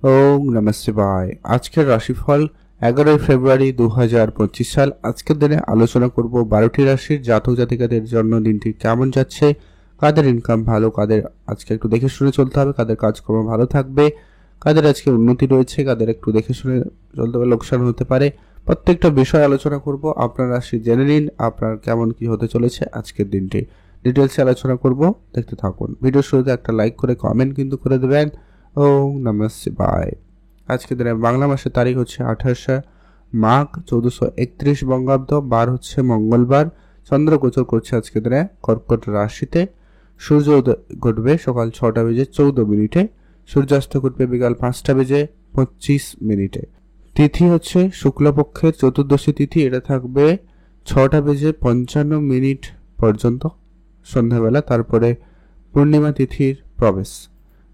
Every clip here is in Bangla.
ওম নমঃ শিবায়। আজকের রাশিফল 11 ফেব্রুয়ারি 2025 সাল। আজকের দিনে আলোচনা করব 12টি রাশির জাতক জাতিকাদের জন্য দিনটি কেমন যাচ্ছে, কাদের ইনকাম ভালো, কাদের আজকে একটু দেখে শুনে চলতে হবে, কাদের কাজকর্ম ভালো থাকবে, কাদের আজকে উন্নতি রয়েছে, কাদের একটু দেখে শুনে চলতে হবে, লোকসান হতে পারে। প্রত্যেকটা বিষয় আলোচনা করব। আপনার রাশি জেনে নিন আপনার কেমন কি হতে চলেছে আজকের দিনটি। ডিটেলসে আলোচনা করব, দেখতে থাকুন। ভিডিও শুরুতে একটা লাইক করে কমেন্ট কিন্তু করে দেবেন। ওম নমঃ শিবায়। আজকের দিনে বাংলা মাসের তারিখ হচ্ছে 28 মাঘ 1431 বঙ্গাব্দ, বার হচ্ছে মঙ্গলবার। চন্দ্র গোচর করছে আজকের দিনে কর্কট রাশিতে। সূর্য উদয় ঘটবে সকাল 6টা বেজে 14 মিনিটে, সূর্যাস্ত ঘটবে বিকাল 5টা বেজে 25 মিনিটে। তিথি হচ্ছে শুক্লপক্ষের চতুর্দশী তিথি, এটা থাকবে 6টা বেজে 55 মিনিট পর্যন্ত সন্ধ্যাবেলা, তারপরে পূর্ণিমা তিথির প্রবেশ।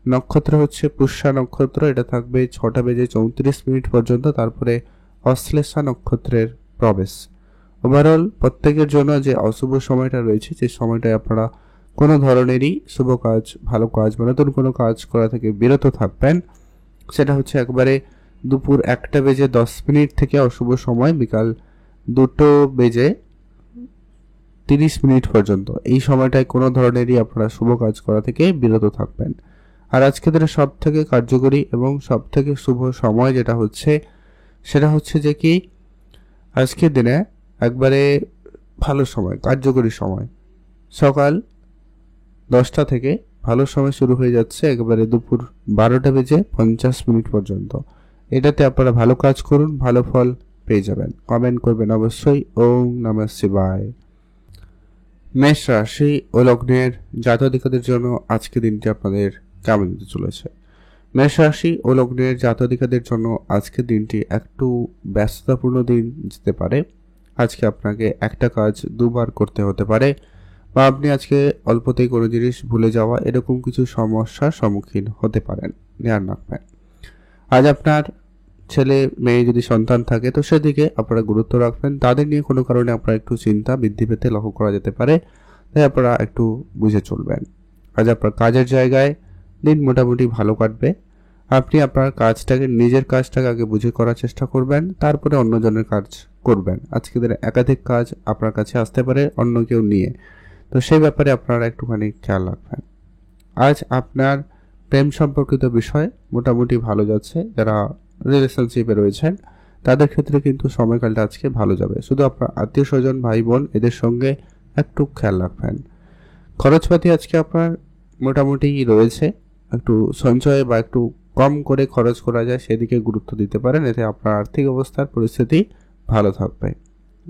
নক্ষত্র হচ্ছে পুষ্যা নক্ষত্র, এটা থাকবে 6টা বেজে 34 মিনিট পর্যন্ত, তারপরে অশ্লেষা নক্ষত্রের প্রবেশ। ওভারঅল প্রত্যেকের জন্য যে অশুভ সময়টা রয়েছে, যে সময়টায় আপনারা কোনো ধরনেরই শুভ কাজ, ভালো কাজ বা নতুন কোনো কাজ করা থেকে বিরত থাকবেন, সেটা হচ্ছে একবারে দুপুর 1টা বেজে 10 মিনিট থেকে অশুভ সময় বিকাল 2টো বেজে 30 মিনিট পর্যন্ত। এই সময়টায় কোনো ধরনেরই আপনারা শুভ কাজ করা থেকে বিরত থাকবেন। আর আজকে দিনে সব থেকে কার্যকরী এবং সব থেকে শুভ সময় যেটা হচ্ছে, সেটা হচ্ছে যে কি আজকের দিনে একবারে ভালো সময়, কার্যকরী সময় সকাল 10টা থেকে ভালো সময় শুরু হয়ে যাচ্ছে একেবারে দুপুর 12টা বেজে 50 মিনিট পর্যন্ত। এটাতে আপনারা ভালো কাজ করুন, ভালো ফল পেয়ে যাবেন। কমেন্ট করবেন অবশ্যই। ওম নমঃ শিবায়। মেষ রাশি ও লগ্নের জাতক-জাতিকাদের জন্য আজকে দিনটি আপনাদের কেমন যেতে চলেছে? মেষ রাশি ও লগ্নের জাতক-জাতিকাদের জন্য আজকের দিনটি একটু ব্যস্ততাপূর্ণ দিন যেতে পারে। আজকে আপনাকে একটা কাজ দুবার করতে হতে পারে, বা আপনি আজকে অল্পতেই কোনো জিনিস ভুলে যাওয়া এরকম কিছু সমস্যার সম্মুখীন হতে পারেন, ধ্যান রাখবেন। আজ আপনার ছেলে মেয়ে যদি সন্তান থাকে তো সেদিকে আপনারা গুরুত্ব রাখবেন। তাদের নিয়ে কোনো কারণে আপনার একটু চিন্তা বৃদ্ধি পেতে লক্ষ্য করা যেতে পারে, তাই আপনারা একটু বুঝে চলবেন। আজ আপনার কাজের জায়গায় দিন মোটামুটি ভালো কাটবে। আপনি আপনার কাজটাকে, নিজের কাজটাকে আগে বুঝে করার চেষ্টা করবেন, তারপরে অন্যজনের কাজ করবেন। আজকে দিনে একাধিক কাজ আপনার কাছে আসতে পারে অন্য কেউ নিয়ে, তো সেই ব্যাপারে আপনারা একটুখানি খেয়াল রাখবেন। আজ আপনার প্রেম সম্পর্কিত বিষয় মোটামুটি ভালো যাচ্ছে। যারা রিলেশনশিপে রয়েছেন তাদের ক্ষেত্রে কিন্তু সময়কালটা আজকে ভালো যাবে। শুধু আপনার আত্মীয় স্বজন, ভাই বোন এদের সঙ্গে একটু খেয়াল রাখবেন। খরচপাতি আজকে আপনার মোটামুটি রয়েছে, একটু সঞ্চয় বা একটু কম করে খরচ করা যায় সেদিকে গুরুত্ব দিতে পারেন, এতে আপনার আর্থিক অবস্থার পরিস্থিতি ভালো থাকবে।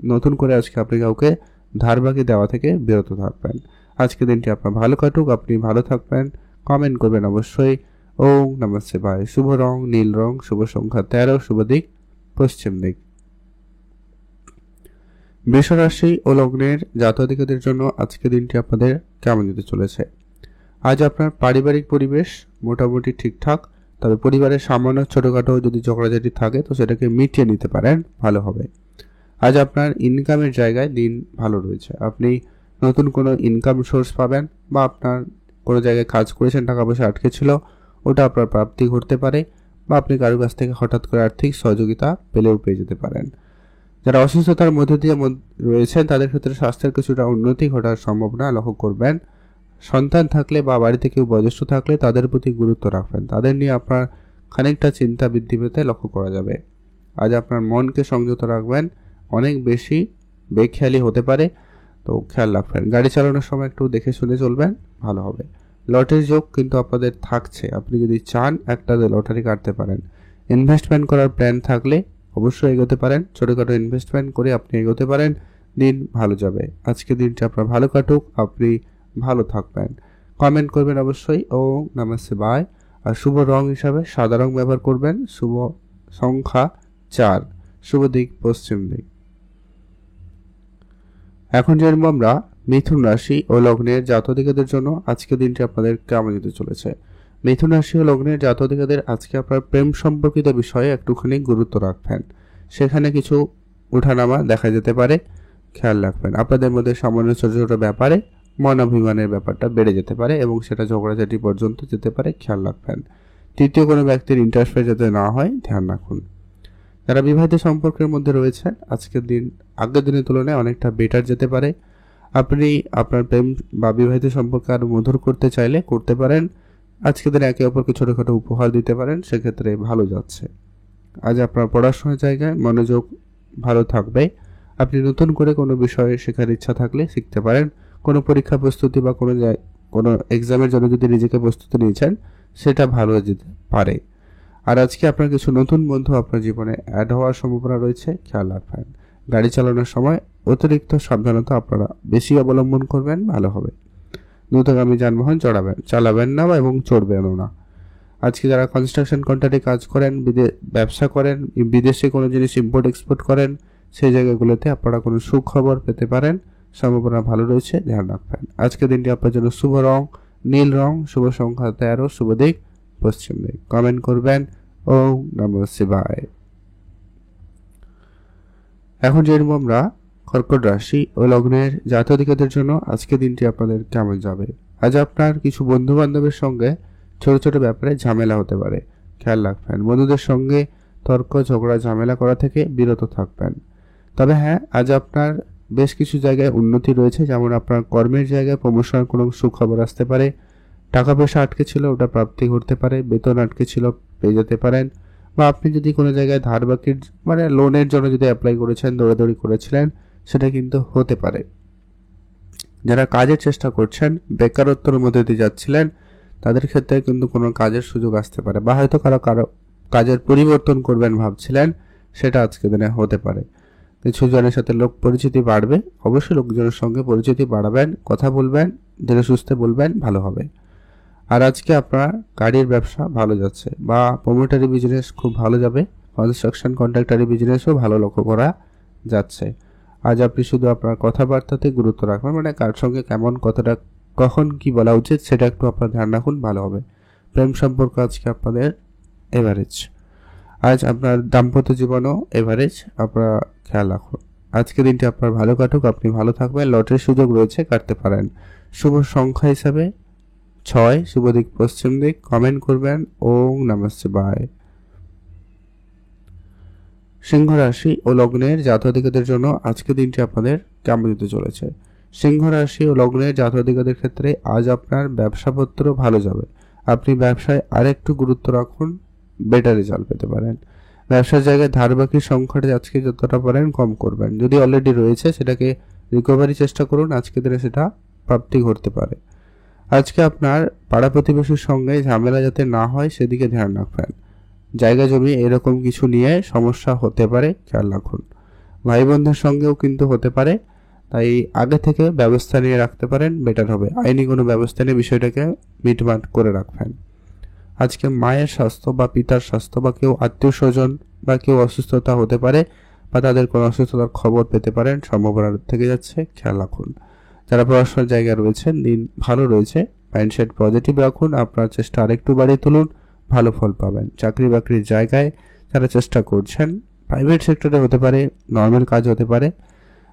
নতুন করে আজকে আপনি কাউকে ধার বাকি দেওয়া থেকে বিরত থাকবেন। আজকে দিনটি আপনার ভালো কাটুক, আপনি ভালো থাকবেন। কমেন্ট করবেন অবশ্যই। ওম নমঃ শিবায়। শুভ রং নীল রং, শুভ সংখ্যা 13, শুভ দিক পশ্চিম দিক। বৃষ রাশি ও লগ্নের জাতক-জাতিকাদের জন্য আজকে দিনটি আপনাদের কেমন যেতে চলেছে? আজ আপনার পারিবারিক পরিবেশ মোটামুটি ঠিকঠাক, তবে পরিবারের সামান্য ছোটখাটো যদি ঝগড়াঝাটি থাকে তো সেটাকে মিটিয়ে নিতে পারেন, ভালো হবে। আজ আপনার ইনকামের জায়গায় দিন ভালো রয়েছে। আপনি নতুন কোনো ইনকাম সোর্স পাবেন, বা আপনার কোনো জায়গায় কাজ করেছেন, টাকা পয়সা আটকে ছিল, ওটা আপনার প্রাপ্তি ঘটতে পারে, বা আপনি কারোর কাছ থেকে হঠাৎ করে আর্থিক সহযোগিতা পেলেও পেয়ে যেতে পারেন। যারা অসুস্থতার মধ্যে দিয়ে রয়েছেন তাদের ক্ষেত্রে স্বাস্থ্যের কিছুটা উন্নতি ঘটার সম্ভাবনা লক্ষ্য করবেন। সন্তান থাকলে বা বাড়িতে কেউ বয়োজ্যেষ্ঠ থাকলে তাদের প্রতি গুরুত্ব রাখবেন, তাদের নিয়ে আপনার খানিকটা চিন্তা বৃদ্ধি পেতে লক্ষ্য করা যাবে। আজ আপনার মনকে সংযত রাখবেন, অনেক বেশি বেখেয়ালি হতে পারে, তো খেয়াল রাখবেন। গাড়ি চালানোর সময় একটু দেখে শুনে চলবেন, ভালো হবে। লটারির যোগ কিন্তু আপনাদের থাকছে, আপনি যদি চান একটা লটারি কাটতে পারেন। ইনভেস্টমেন্ট করার প্ল্যান থাকলে অবশ্যই এগোতে পারেন, ছোটোখাটো ইনভেস্টমেন্ট করে আপনি এগোতে পারেন, দিন ভালো যাবে। আজকে দিনটা আপনার ভালো কাটুক, আপনি ভালো থাকবেন। কমেন্ট করবেন অবশ্যই। ওম নমঃ শিবায়। আর শুভ রং হিসাবে সাদা রং ব্যবহার করবেন, শুভ সংখ্যা 4, শুভ দিক পশ্চিম দিক। এখন জানবো আমরা মিথুন রাশি ও লগ্নের জাতক-জাতিকাদের জন্য আজকে দিনটি আপনাদের কেমন যেতে চলেছে। মিথুন রাশি ও লগ্নের জাতক-জাতিকাদের আজকে আপনার প্রেম সম্পর্কিত বিষয়ে একটুখানি গুরুত্ব রাখবেন, সেখানে কিছু ওঠানামা দেখা যেতে পারে, খেয়াল রাখবেন। আপনাদের মধ্যে সামান্য ছোট ছোট ব্যাপারে মনাভিমানের ব্যাপারটা বেড়ে যেতে পারে এবং সেটা ঝগড়াঝাটি পর্যন্ত যেতে পারে, খেয়াল রাখবেন। তৃতীয় কোনো ব্যক্তির ইন্টারফেয়ার যাতে না হয় ধ্যান রাখুন। যারা বিবাহিত সম্পর্কের মধ্যে রয়েছেন আজকের দিন আগের দিনের তুলনায় অনেকটা বেটার যেতে পারে। আপনি আপনার প্রেম বা বিবাহিত সম্পর্ক আরও মধুর করতে চাইলে করতে পারেন। আজকের দিনে একে অপরকে ছোটোখাটো উপহার দিতে পারেন, সেক্ষেত্রে ভালো যাচ্ছে। আজ আপনার পড়াশোনার জায়গায় মনোযোগ ভালো থাকবে। আপনি নতুন করে কোনো বিষয়ে শেখার ইচ্ছা থাকলে শিখতে পারেন। কোনো পরীক্ষা প্রস্তুতি বা কোনো এক্সামের জন্য যদি নিজেকে প্রস্তুতি নিয়েছেন সেটা ভালো যেতে পারে। আর আজকে আপনার কিছু নতুন বন্ধু আপনার জীবনে অ্যাড হওয়ার সম্ভাবনা রয়েছে, খেয়াল রাখবেন। গাড়ি চালানোর সময় অতিরিক্ত সাবধানতা আপনারা বেশি অবলম্বন করবেন, ভালো হবে। দ্রুতগামী যানবাহন চালাবেন না এবং চড়বেনও না। আজকে যারা কনস্ট্রাকশন কন্ট্রাক্টে কাজ করেন, ব্যবসা করেন, বিদেশে কোনো জিনিস ইম্পোর্ট এক্সপোর্ট করেন, সেই জায়গাগুলোতে আপনারা কোনো সুখবর পেতে পারেন, সম্ভাবনা ভালো রয়েছে, ধ্যান রাখবেন। আজকের দিনটি আপনার জন্য শুভ রং নীল রং, শুভ সংখ্যা 13, শুভ দিক পশ্চিম দিক। কমেন্ট করবেন ওম নমঃ শিবায়। এখন জেনব আমরা কর্কট রাশি ও লগ্নের জাতক-জাতিকাদের জন্য আজকের দিনটি আপনাদের কেমন যাবে। আজ আপনার কিছু বন্ধু বান্ধবের সঙ্গে ছোট ছোট ব্যাপারে ঝামেলা হতে পারে, খেয়াল রাখবেন। বন্ধুদের সঙ্গে তর্ক ঝগড়া ঝামেলা করা থেকে বিরত থাকবেন। তবে হ্যাঁ, আজ আপনার বেশ কিছু জায়গায় উন্নতি রয়েছে, যেমন আপনার কর্মের জায়গায় প্রমোশনের কোনো সুখবর আসতে পারে। টাকা পয়সা আটকে ছিল ওটা প্রাপ্তি ঘটতে পারে, বেতন আটকে ছিল পেয়ে যেতে পারেন, বা আপনি যদি কোনো জায়গায় ধার বাকির লোনের জন্য যদি অ্যাপ্লাই করেছেন, দৌড়াদৌড়ি করেছিলেন, সেটা কিন্তু হতে পারে। যারা কাজের চেষ্টা করছেন, বেকারত্বের মধ্যে দিয়ে যাচ্ছিলেন, তাদের ক্ষেত্রে কিন্তু কোনো কাজের সুযোগ আসতে পারে, বা হয়তো কারো কাজের পরিবর্তন করবেন ভাবছিলেন, সেটা আজকে দিনে হতে পারে। কিছু জনের সাথে লোক পরিচিতি বাড়বে, অবশ্যই লোকজনের সঙ্গে পরিচিতি বাড়াবেন, কথা বলবেন, ধীরে সুস্থে বলবেন, ভালো হবে। আর আজকে আপনার গাড়ির ব্যবসা ভালো যাচ্ছে, বা প্রমোটারি বিজনেস খুব ভালো যাবে, কনস্ট্রাকশন কন্ট্রাক্টারি বিজনেসও ভালো লক্ষ্য করা যাচ্ছে। আজ আপনি শুধু আপনার কথাবার্তাতে গুরুত্ব রাখবেন, কার সঙ্গে কেমন কথাটা কখন কি বলা উচিত সেটা একটু আপনার ধ্যান রাখুন, ভালো হবে। প্রেম সম্পর্ক আজকে আপনাদের এভারেজ। আজ আপনার দাম্পত্য জীবনও এভারেজ, আপনারা খেয়াল রাখুন। আজকে দিনটি আপনার ভালো কাটুক, আপনি ভালো থাকবেন। লটারির সুযোগ রয়েছে, কাটতে পারেন। শুভ সংখ্যা হিসাবে 6, শুভ দিক পশ্চিম দিক। কমেন্ট করবেন ওম নমঃ শিবায়। সিংহ রাশি ও লগ্নের জাতক-জাতিকাদের জন্য আজকের দিনটি আপনাদের কেমন যেতে চলেছে। সিংহ রাশি ও লগ্নের জাতক-জাতিকাদের ক্ষেত্রে আজ আপনার ব্যবসাপত্র ভালো যাবে। আপনি ব্যবসায় আরেকটু গুরুত্ব রাখুন, বেটার রেজাল্ট পেতে পারেন। ব্যবসার জায়গায় ধার বাকির সংখ্যাটা আজকে যতটা পারেন কম করবেন। যদি অলরেডি রয়েছে সেটাকে রিকভারি চেষ্টা করুন, আজকে দিনে সেটা প্রাপ্তি ঘটতে পারে। আজকে আপনার পাড়া প্রতিবেশীর সঙ্গে ঝামেলা যাতে না হয় সেদিকে ধ্যান রাখবেন। জায়গা জমি এরকম কিছু নিয়ে সমস্যা হতে পারে, খেয়াল রাখুন। ভাই বোনদের সঙ্গেও কিন্তু হতে পারে, তাই আগে থেকে ব্যবস্থা নিয়ে রাখতে পারেন, বেটার হবে। আইনি কোনো ব্যবস্থা নিয়ে বিষয়টাকে মিটমাট করে রাখবেন। আজকে মায়ের স্বাস্থ্য বা পিতার স্বাস্থ্য বা কেউ আত্মীয় স্বজন বা কেউ অসুস্থতা হতে পারে, বা তাদের কোনো অসুস্থতার খবর পেতে পারেন, সম্ভাবনা থেকে যাচ্ছে, খেয়াল রাখুন। যারা পড়াশোনার জায়গায় রয়েছেন দিন ভালো রয়েছে, মাইন্ডসেট পজিটিভ রাখুন, আপনার চেষ্টা আরেকটু বাড়িয়ে তুলুন, ভালো ফল পাবেন। চাকরি বাকরির জায়গায় যারা চেষ্টা করছেন, প্রাইভেট সেক্টরে হতে পারে, নর্মাল কাজ হতে পারে,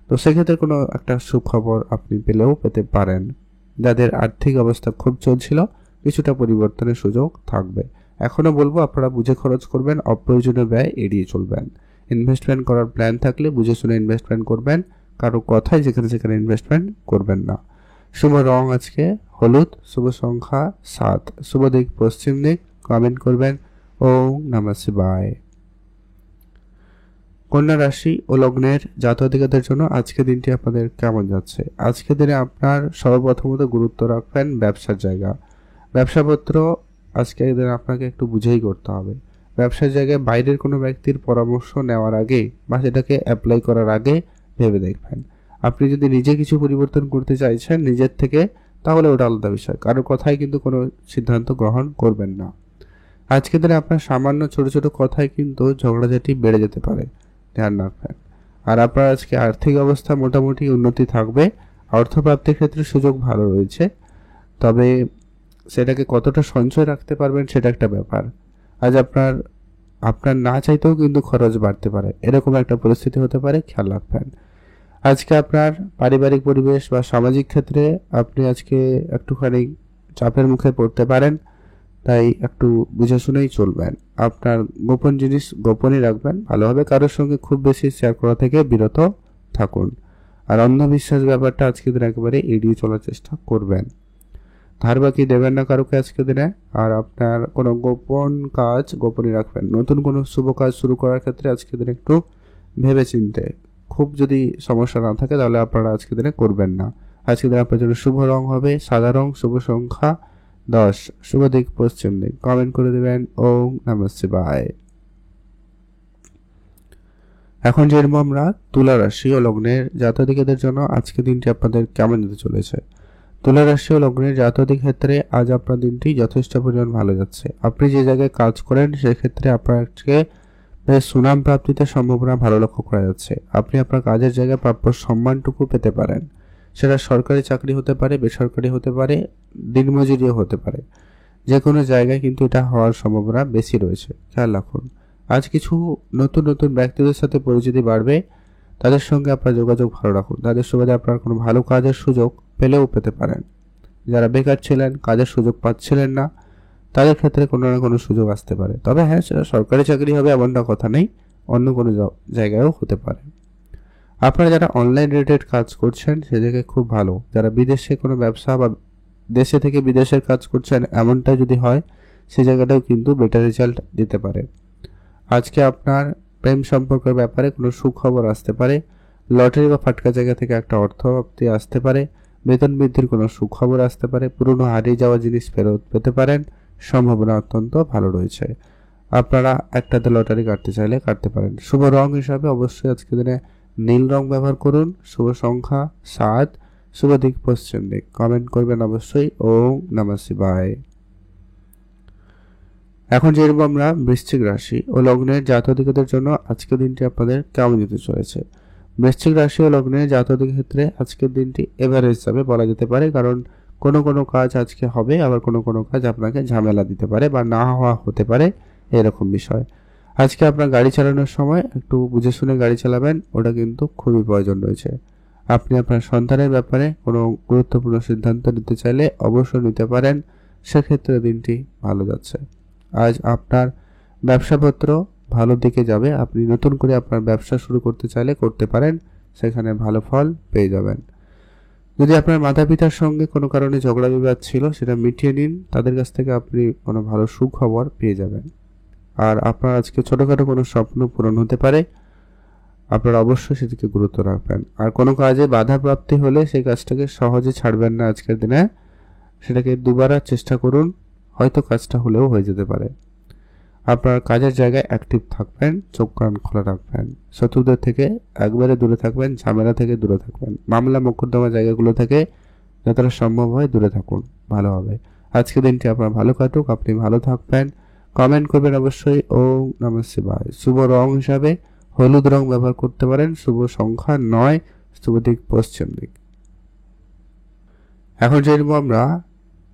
তো সেক্ষেত্রে কোনো একটা সুখবর আপনি পেতে পারেন। যাদের আর্থিক অবস্থা খুব চলছিল, কিছুটা পরিবর্তনের সুযোগ থাকবে। এখনও বলবো আপনারা বুঝে খরচ করবেন, অপ্রয়োজনীয় ব্যয় এড়িয়ে চলবেন। ইনভেস্টমেন্ট করার প্ল্যান থাকলে বুঝে শুনে ইনভেস্টমেন্ট করবেন, কারো কথায় যেখানে সেখানে ইনভেস্টমেন্ট করবেন না। শুভ রং আজকে হলুদ, শুভ সংখ্যা 7, শুভ দিক পশ্চিম দিক। কমেন্ট করবেন ওম নমঃ শিবায়। কন্যা রাশি ও লগ্নের জাতক-জাতিকাদের জন্য আজকের দিনটি আপনাদের কেমন যাচ্ছে। আজকের দিনে আপনার সর্বপ্রথমত গুরুত্ব রাখবেন ব্যবসার জায়গা। ব্যবসাপত্র আজকের দিনে আপনাকে একটু বুঝেই করতে হবে। ব্যবসার জায়গায় বাইরের কোনো ব্যক্তির পরামর্শ নেওয়ার আগে বা সেটাকে অ্যাপ্লাই করার আগে ভেবে দেখবেন। আপনি যদি নিজে কিছু পরিবর্তন করতে চাইছেন নিজের থেকে, তাহলে ওটা আলাদা বিষয়, কারোর কথায় কিন্তু কোনো সিদ্ধান্ত গ্রহণ করবেন না। আজকের দিনে আপনার সামান্য ছোট ছোট কথায় কিন্তু ঝগড়াঝাটি বেড়ে যেতে পারে, ধ্যান রাখবেন। আর আপনার আজকে আর্থিক অবস্থা মোটামুটি উন্নতি থাকবে, অর্থপ্রাপ্তির ক্ষেত্রে সুযোগ ভালো রয়েছে, তবে সেটাকে কতটা সঞ্চয় রাখতে পারবেন সেটা একটা ব্যাপার। আজ আপনার না চাইতেও কিন্তু খরচ বাড়তে পারে, এরকম একটা পরিস্থিতি হতে পারে, খেয়াল রাখবেন। আজকে আপনার পারিবারিক পরিবেশ বা সামাজিক ক্ষেত্রে আপনি আজকে একটুখানি চাপের মুখে পড়তে পারেন, তাই একটু বুঝে শুনেই চলবেন। আপনার গোপন জিনিস গোপনই রাখবেন, ভালোভাবে কারোর সঙ্গে খুব বেশি শেয়ার করা থেকে বিরত থাকুন। আর অন্ধবিশ্বাস ব্যাপারটা আজকের দিনে একেবারে এড়িয়ে চলার চেষ্টা করবেন। ধার বাকি দেবেন না কারোকে আজকের দিনে। আর আপনার কোনো গোপন কাজ গোপনই রাখবেন। নতুন কোনো শুভ কাজ শুরু করার ক্ষেত্রে আজকের দিনে একটু ভেবে চিনতে, খুব যদি সমস্যা না থাকে তাহলে আপনারা আজকের দিনে করবেন না। আজকের দিনে আপনার জন্য শুভ রং হবে সাদা রং, শুভ সংখ্যা 10, শুভ দিক পশ্চিম দিক। কমেন্ট করে দেবেন ওম নমঃ শিবায়। এখন জেনব আমরা তুলা রাশি ও লগ্নের জাতকদের জন্য আজকের দিনটি আপনাদের কেমন যেতে চলেছে। তুলা রাশি ও লগ্নের জাতকদের ক্ষেত্রে আজ আপনার দিনটি যথেষ্ট পরিমাণ ভালো যাচ্ছে। আপনি যে জায়গায় কাজ করেন সেক্ষেত্রে আপনার আজকে বেশ সুনাম প্রাপ্তিতে সম্ভাবনা ভালো লক্ষ্য করা যাচ্ছে। আপনি আপনার কাজের জায়গায় প্রাপ্য সম্মানটুকু পেতে পারেন। সেটা সরকারি চাকরি হতে পারে, বেসরকারি হতে পারে, দিনমজুরিও হতে পারে। যে কোনো জায়গায় কিন্তু এটা হওয়ার সম্ভাবনা বেশি রয়েছে, খেয়াল রাখুন। আজ কিছু নতুন নতুন ব্যক্তিদের সাথে পরিচিতি বাড়বে, তাদের সঙ্গে আপনার যোগাযোগ ভালো রাখুন। তাদের সুবাদে আপনার কোনো ভালো কাজের সুযোগ পেলেও পেতে পারেন। যারা বেকার ছিলেন, কাজের সুযোগ পাচ্ছিলেন না, তাদের ক্ষেত্রে কোনো না কোনো সুযোগ আসতে পারে। তবে হ্যাঁ, সেটা সরকারি চাকরি হবে এমনটা কথা নেই, অন্য কোনো জায়গায়ও হতে পারে। আপনারা যারা অনলাইন রিলেটেড কাজ করছেন সেদিকে খুব ভালো। যারা বিদেশে কোনো ব্যবসা বা দেশে থেকে বিদেশের কাজ করছেন এমনটা যদি হয়, সেই জায়গাটাও কিন্তু বেটার রেজাল্ট দিতে পারে। আজকে আপনার প্রেম সম্পর্কের ব্যাপারে কোনো সুখবর আসতে পারে। লটারি বা ফাটকা জায়গা থেকে একটা অর্থপ্রাপ্তি আসতে পারে। বেতন বৃদ্ধির কোনো সুখবর আসতে পারে। পুরনো হারিয়ে যাওয়া জিনিস ফেরত পেতে পারেন, সম্ভাবনা অত্যন্ত ভালো রয়েছে। আপনারা একটাতে লটারি কাটতে চাইলে কাটতে পারেন। শুভ রং হিসাবে অবশ্যই আজকে দিনে নীল রং ব্যবহার করুন। শুভ সংখ্যা 7, শুভ দিক পশ্চিম দিক। কমেন্ট করবেন অবশ্যই ওম নমঃ শিবায়। এখন যেরকম আমরা বৃশ্চিক রাশি ও লগ্নের জাতকদের জন্য আজকের দিনটি আপনাদের কেমন যেতে চলেছে। বৃশ্চিক রাশি ও লগ্নের জাতকদের ক্ষেত্রে আজকের দিনটি এভারেজ হিসাবে বলা যেতে পারে, কারণ কোনো কোনো কাজ আজকে হবে, আবার কোনো কোনো কাজ আপনাকে ঝামেলা দিতে পারে বা না হওয়া হতে পারে, এরকম বিষয়। আজকে আপনার গাড়ি চালানোর সময় একটু বুঝে শুনে গাড়ি চালাবেন, ওটা কিন্তু খুবই প্রয়োজন রয়েছে। আপনি আপনার সন্তানের ব্যাপারে কোনো গুরুত্বপূর্ণ সিদ্ধান্ত নিতে চাইলে অবশ্যই নিতে পারেন, সেক্ষেত্রে দিনটি ভালো যাচ্ছে। আজ আপনার ব্যবসাপত্র ভালো দিকে যাবে। আপনি নতুন করে আপনার ব্যবসা শুরু করতে চাইলে করতে পারেন, সেখানে ভালো ফল পেয়ে যাবেন। যদি আপনার মাতা পিতার সঙ্গে কোনো কারণে ঝগড়া বিবাদ ছিল সেটা মিটিয়ে নিন, তাদের কাছ থেকে আপনি কোনো ভালো সুখবর পেয়ে যাবেন। আর আপনার আজকে ছোটোখাটো কোনো স্বপ্ন পূরণ হতে পারে, আপনারা অবশ্যই সেদিকে গুরুত্ব রাখবেন। আর কোনো কাজে বাধা প্রাপ্তি হলে সেই কাজটাকে সহজে ছাড়বেন না আজকের দিনে, সেটাকে দুবার চেষ্টা করুন, হয়তো কাজটা হলেও হয়ে যেতে পারে। আপনার কাজের জায়গায় অ্যাক্টিভ থাকবেন, চোখ কান খোলা রাখবেন, শত্রুদের থেকে একবারে দূরে থাকবেন, ঝামেলা থেকে দূরে থাকবেন, মামলা মোকদ্দমা জায়গাগুলো থেকে যতটা সম্ভব হয় দূরে থাকুন, ভালো হবে। আজকের দিনটি আপনার ভালো কাটুক, আপনি ভালো থাকবেন। কমেন্ট করবেন অবশ্যই ওম নমঃ শিবায়। শুভ রং হিসাবে হলুদ রং ব্যবহার করতে পারেন। শুভ সংখ্যা 9, শুভ দিক পশ্চিম দিক। এখন জানবো আমরা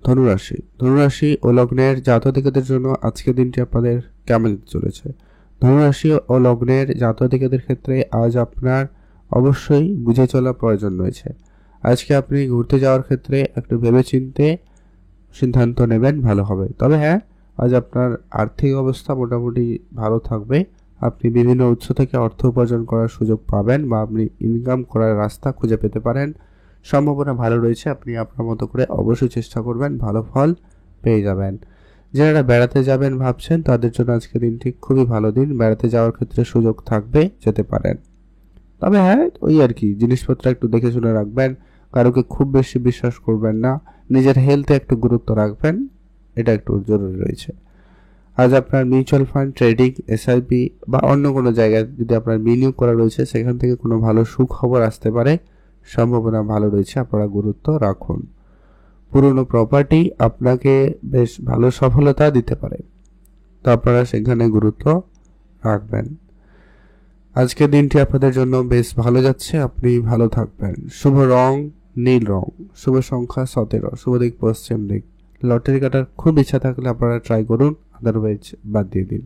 ধনুরাশি। ধনুরাশি ও লগ্নের জাতকদের জন্য আজকের দিনটি আপনাদের কেমন যেতে চলেছে। ধনুরাশি ও লগ্নের জাতকদের ক্ষেত্রে আজ আপনার অবশ্যই বুঝে চলা প্রয়োজন রয়েছে। আজকে আপনি ঘুরতে যাওয়ার ক্ষেত্রে একটু ভেবেচিন্তে সিদ্ধান্ত নেবেন, ভালো হবে। তবে হ্যাঁ, আজ আপনার আর্থিক অবস্থা মোটামুটি ভালো থাকবে। আপনি বিভিন্ন উৎস থেকে অর্থ উপার্জন করার সুযোগ পাবেন বা আপনি ইনকাম করার রাস্তা খুঁজে পেতে পারেন, সম্ভাবনা ভালো রয়েছে। আপনি আপনার মতো করে অবশ্যই চেষ্টা করবেন, ভালো ফল পেয়ে যাবেন। যারা বেড়াতে যাবেন ভাবছেন তাদের জন্য আজকের দিনটি খুবই ভালো দিন। বেড়াতে যাওয়ার ক্ষেত্রে সুযোগ থাকবে, যেতে পারেন। তবে হ্যাঁ, ওই আর কি, জিনিসপত্র একটু দেখে শুনে রাখবেন, কারোকে খুব বেশি বিশ্বাস করবেন না, নিজের হেলথে একটু গুরুত্ব রাখবেন, এটা একটু জরুরি রয়েছে। আজ আপনার মিউচুয়াল ফান্ড, ট্রেডিং, এসআইপি বা অন্য কোনো জায়গায় যদি আপনার বিনিয়োগ করা রয়েছে সেখান থেকে কোনো ভালো সুখবর আসতে পারে, সম্ভাবনা ভালো রয়েছে, আপনারা গুরুত্ব রাখুন। পুরনো প্রপার্টি আপনাকে বেশ ভালো সফলতা দিতে পারে, তো আপনারা সেখানে গুরুত্ব রাখবেন। আজকের দিনটি আপনাদের জন্য বেশ ভালো যাচ্ছে, আপনি ভালো থাকবেন। শুভ রং নীল রং, শুভ সংখ্যা 17, শুভ দিক পশ্চিম দিক। লটারি কাটার খুব ইচ্ছা থাকলে আপনারা ট্রাই করুন, আদারওয়াইজ বাদ দিয়ে দিন।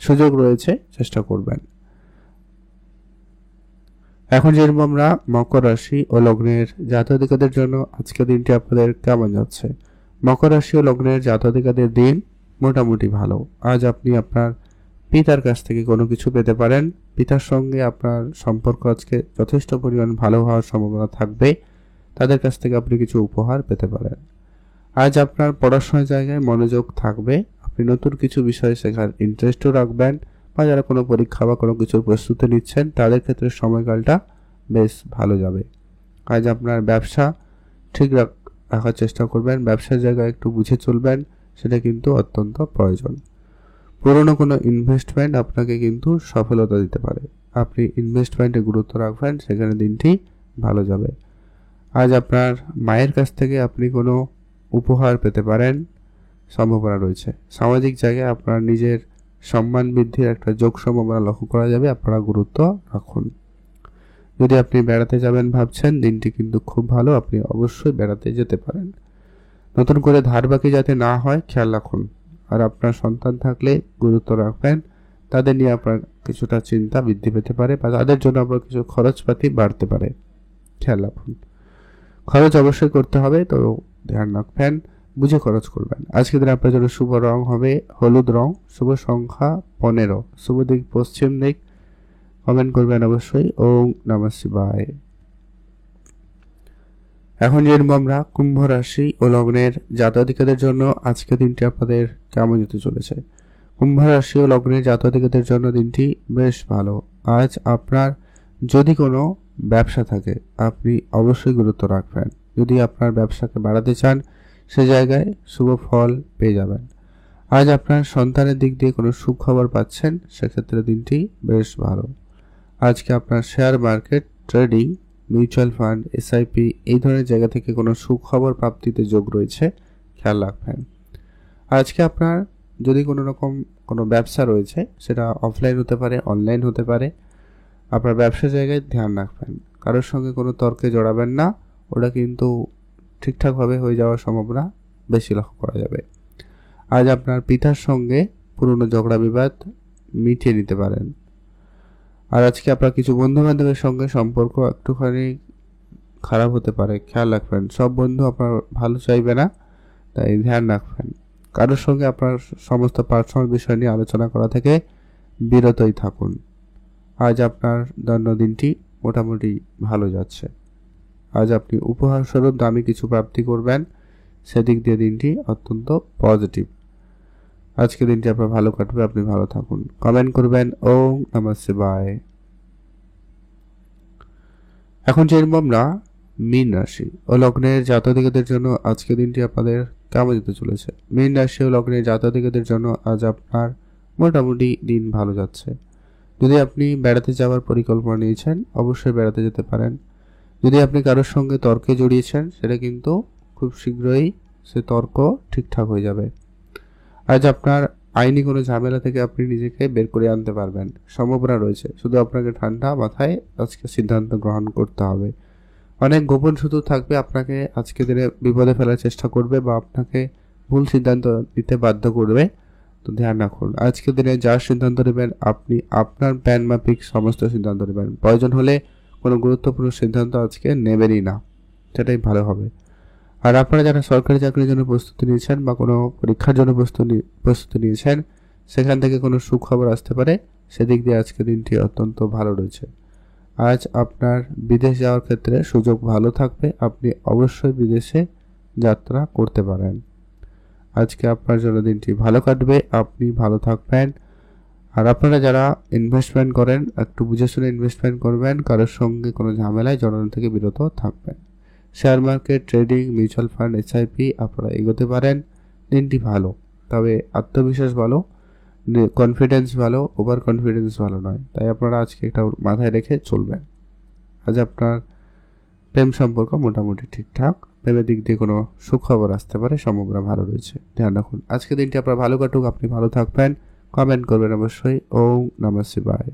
সুযোগ রয়েছে, চেষ্টা করবেন। এখন যেরকম আমরা মকর রাশি ও লগ্নের জাতকদের জন্য আজকের দিনটি আপনাদের কেমন যাচ্ছে। মকর রাশি ও লগ্নের জাতকদের দিন মোটামুটি ভালো। আজ আপনি আপনার পিতার কাছ থেকে কোনো কিছু পেতে পারেন। পিতার সঙ্গে আপনার সম্পর্ক আজকে যথেষ্ট পরিমাণ ভালো হওয়ার সম্ভাবনা থাকবে। তাদের কাছ থেকে আপনি কিছু উপহার পেতে পারেন। আজ আপনার পড়াশোনার জায়গায় মনোযোগ থাকবে। আপনি নতুন কিছু বিষয় শেখার ইন্টারেস্টও রাখবেন, বা যারা কোনো পরীক্ষা বা কোনো কিছুর প্রস্তুতি নিচ্ছেন তাদের ক্ষেত্রে সময়কালটা বেশ ভালো যাবে। আজ আপনার ব্যবসা ঠিক রাখার চেষ্টা করবেন। ব্যবসার জায়গায় একটু বুঝে চলবেন, সেটা কিন্তু অত্যন্ত প্রয়োজন। পুরনো কোনো ইনভেস্টমেন্ট আপনাকে কিন্তু সফলতা দিতে পারে। আপনি ইনভেস্টমেন্টে গুরুত্ব রাখবেন, সেখানে দিনটি ভালো যাবে। আজ আপনার মায়ের কাছ থেকে আপনি কোনো উপহার পেতে পারেন, সম্ভাবনা রয়েছে। সামাজিক জায়গায় আপনার নিজের সম্মান বৃদ্ধির একটা যোগ সম্ভাবনা লক্ষ্য করা যাবে। আপনারা গুরুত্ব রাখুন। যদি আপনি বেড়াতে যাবেন ভাবছেন, দিনটি কিন্তু খুব ভালো, আপনি অবশ্যই বেড়াতে যেতে পারেন। নতুন করে ধার বাকি যাতে না হয় খেয়াল রাখুন। আর আপনার সন্তান থাকলে গুরুত্ব রাখবেন, তাদের নিয়ে আপনার কিছুটা চিন্তা বৃদ্ধি পেতে পারে, বা তাদের জন্য আপনার কিছু খরচপাতি বাড়তে পারে, খেয়াল রাখুন। খরচ অবশ্যই করতে হবে, তো ধ্যান রাখবেন, বুঝে খরচ করবেন। আজকের দিনে আপনার জন্য শুভ রং হবে হলুদ রং, শুভ সংখ্যা 15, শুভ দিক পশ্চিম দিক। কমেন্ট করবেন অবশ্যই। ওম নমঃ শিবায়। এখন জানবো আমরা কুম্ভ রাশি ও লগ্নের জাতক-জাতিকাদের জন্য আজকের দিনটি আপনাদের কেমন যেতে চলেছে। কুম্ভ রাশি ও লগ্নের জাতক-জাতিকাদের জন্য দিনটি বেশ ভালো। আজ আপনার যদি কোনো ব্যবসা থাকে, আপনি অবশ্যই গুরুত্ব রাখবেন। যদি আপনার ব্যবসাকে বাড়াতে চান, সে জায়গায় শুভ ফল পেয়ে যাবেন। আজ আপনার সন্তানের দিক দিয়ে কোনো সুখবর পাচ্ছেন, সেক্ষেত্রে দিনটি বেশ ভালো। আজকে আপনার share market, trading, mutual fund, SIP এই ধরনের জায়গা থেকে কোনো সুখবর প্রাপ্তিতে যোগ রয়েছে, খেয়াল রাখবেন। আজকে আপনার যদি কোনো রকম কোনো ব্যবসা রয়েছে, সেটা অফলাইন হতে পারে, অনলাইন হতে পারে, আপনার ব্যবসা জায়গায় ধ্যান রাখবেন। কারোর সঙ্গে কোনো তর্কে জড়াবেন না, ওটা কিন্তু ঠিকঠাকভাবে হয়ে যাওয়ার সম্ভাবনা বেশি লক্ষ্য করা যাবে। আজ আপনার পিতার সঙ্গে পুরনো ঝগড়া বিবাদ মিটিয়ে নিতে পারেন। আর আজকে আপনার কিছু বন্ধু বান্ধবের সঙ্গে সম্পর্ক একটুখানি খারাপ হতে পারে, খেয়াল রাখবেন। সব বন্ধু আপনার ভালো চাইবে না, তাই ধ্যান রাখবেন। কারোর সঙ্গে আপনার সমস্ত পার্সোনাল বিষয় নিয়ে আলোচনা করা থেকে বিরতই থাকুন। আজ আপনার জন্মদিনটি মোটামুটি ভালো যাচ্ছে। আজ আপনি উপহার স্বরূপ দামি কিছু প্রাপ্তি করবেন, সেদিক দিয়ে দিনটি অত্যন্ত পজিটিভ। আজকে দিনটি আপনার ভালো কাটবে, আপনি ভালো থাকুন। কমেন্ট করবেন ওম নমঃ শিবায়। এখন জানবো আমরা মীন রাশি ও লগ্নের জাতক-জাতিকাদের জন্য আজকে দিনটি আপনাদের কেমন যেতে চলেছে। মীন রাশি ও লগ্নের জাতক-জাতিকাদের জন্য আজ আপনার মোটামুটি দিন ভালো যাচ্ছে। যদি আপনি বেড়াতে যাওয়ার পরিকল্পনা নিয়েছেন, অবশ্যই বেড়াতে যেতে পারেন। যদি আপনি কারোর সঙ্গে তর্কে জড়িয়েছেন, সেটা কিন্তু খুব শীঘ্রই সে তর্ক ঠিকঠাক হয়ে যাবে। আজ আপনার আইনি কোনো ঝামেলা থেকে আপনি নিজেকে বের করে আনতে পারবেন, সম্ভাবনা রয়েছে। শুধু আপনাকে ঠান্ডা মাথায় আজকে সিদ্ধান্ত গ্রহণ করতে হবে। অনেক গোপন সূত্র থাকবে, আপনাকে আজকে দিনে বিপদে ফেলার চেষ্টা করবে, বা আপনাকে ভুল সিদ্ধান্ত নিতে বাধ্য করবে। তো ধ্যান রাখুন, আজকের দিনে যা সিদ্ধান্ত নেবেন আপনি আপনার প্ল্যান মাফিক সমস্ত সিদ্ধান্ত নেবেন। প্রয়োজন হলে কোনো গুরুত্বপূর্ণ সিদ্ধান্ত আজকে নেবেনই না, সেটাই ভালো হবে। আর আপনারা যারা সরকারি চাকরির জন্য প্রস্তুতি নিয়েছেন বা কোনো পরীক্ষার জন্য প্রস্তুতি নিয়েছেন, সেখান থেকে কোনো সুখবর আসতে পারে, সেদিক দিয়ে আজকে দিনটি অত্যন্ত ভালো রয়েছে। আজ আপনার বিদেশ যাওয়ার ক্ষেত্রে সুযোগ ভালো থাকবে, আপনি অবশ্যই বিদেশে যাত্রা করতে পারেন। আজকে আপনার জন্য দিনটি ভালো কাটবে, আপনি ভালো থাকবেন। আর আপনারা যারা ইনভেস্টমেন্ট করেন, একটু বুঝে শুনে ইনভেস্টমেন্ট করবেন, কারোর সঙ্গে কোনো ঝামেলায় জড়ানো থেকে বিরত থাকবেন। Share market, trading, mutual fund, SIP আপনারা এগোতে পারেন। দিনটি ভালো, তবে আত্মবিশ্বাস ভালো, কনফিডেন্স ভালো, ওভার কনফিডেন্স ভালো নয়, তাই আপনারা আজকে এটা মাথায় রেখে চলবেন। আজ আপনার প্রেম সম্পর্ক মোটামুটি ঠিকঠাক, প্রেমের দিক দিয়ে কোনো সুখবর আসতে পারে, সম্ভাবনা ভালো রয়েছে, ধ্যান রাখুন। আজকে দিনটি আপনার ভালো কাটুক, আপনি ভালো থাকবেন। কমেন্ট করবেন অবশ্যই। ওম নমঃ শিবায়।